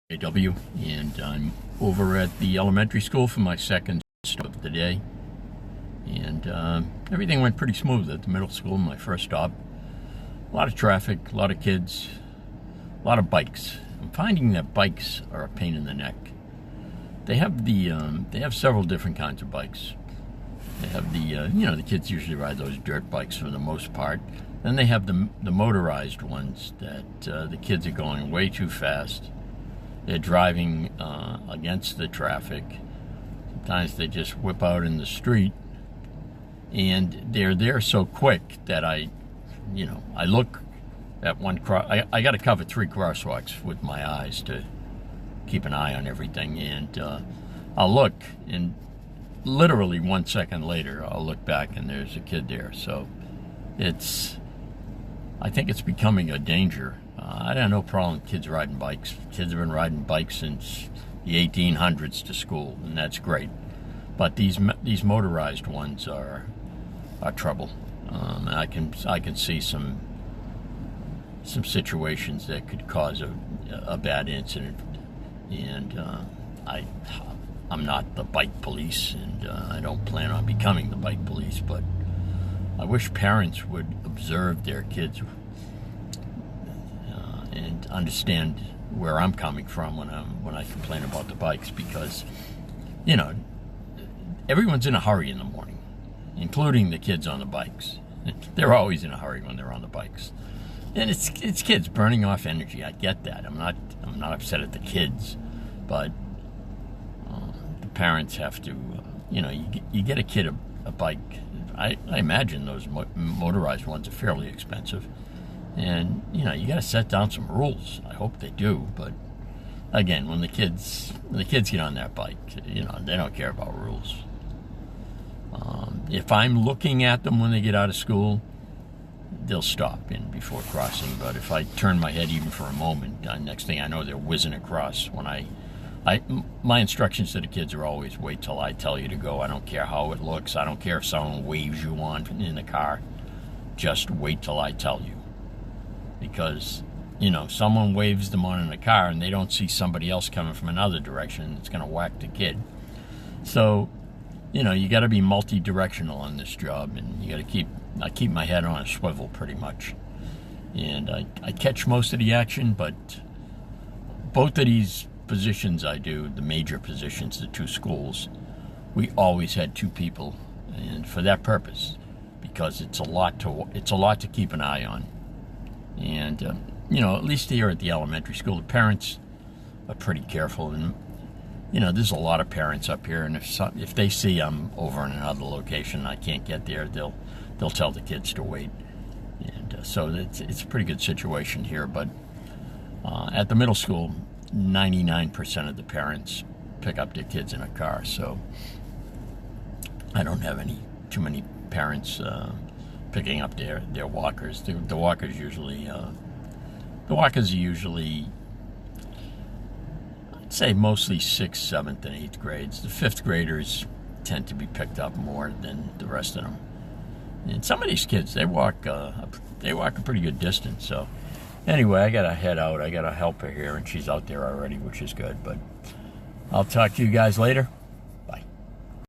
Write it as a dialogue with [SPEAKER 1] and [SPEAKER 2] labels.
[SPEAKER 1] AW, and I'm over at the elementary school for my second stop of the day. And everything went pretty smooth at the middle school, my first stop. A lot of traffic, a lot of kids, a lot of bikes. I'm finding that bikes are a pain in the neck. They have several different kinds of bikes. They have the kids usually ride those dirt bikes for the most part. Then they have the motorized ones that the kids are going way too fast. They're driving against the traffic. Sometimes they just whip out in the street, and they're there so quick that I look at one I got to cover 3 crosswalks with my eyes to keep an eye on everything, and I'll look, and literally 1 second later, I'll look back, and there's a kid there. So I think it's becoming a danger. I don't have no problem with kids riding bikes. Kids have been riding bikes since the 1800s to school, and that's great. But these motorized ones are trouble. I can see some situations that could cause a bad incident, and I'm not the bike police, and I don't plan on becoming the bike police. But I wish parents would observe their kids and understand where I'm coming from when I complain about the bikes, because everyone's in a hurry in the morning, including the kids on the bikes. They're always in a hurry when they're on the bikes, and it's kids burning off energy. I get that. I'm not upset at the kids, but the parents have to. You get a kid a bike. I imagine those motorized ones are fairly expensive. And, you got to set down some rules. I hope they do. But, again, when the kids get on that bike, they don't care about rules. If I'm looking at them when they get out of school, they'll stop before crossing. But if I turn my head even for a moment, next thing I know, they're whizzing across. My instructions to the kids are always wait till I tell you to go. I don't care how it looks. I don't care if someone waves you on in the car. Just wait till I tell you. Because, someone waves them on in the car and they don't see somebody else coming from another direction, it's going to whack the kid. So, you got to be multi-directional on this job, and you got to I keep my head on a swivel pretty much. And I catch most of the action, but both of these positions I do, the major positions, the 2 schools, we always had 2 people, and for that purpose, because it's a lot to keep an eye on. And, at least here at the elementary school, the parents are pretty careful. And, there's a lot of parents up here. And if they see I'm over in another location and I can't get there, they'll tell the kids to wait. And so it's a pretty good situation here. But at the middle school, 99% of the parents pick up their kids in a car. So I don't have too many parents picking up their walkers. The walkers are usually, I'd say, mostly 6th, 7th, and 8th grades. The 5th graders tend to be picked up more than the rest of them. And some of these kids, they walk a pretty good distance. So anyway, I gotta head out. I got a helper here, and she's out there already, which is good. But I'll talk to you guys later.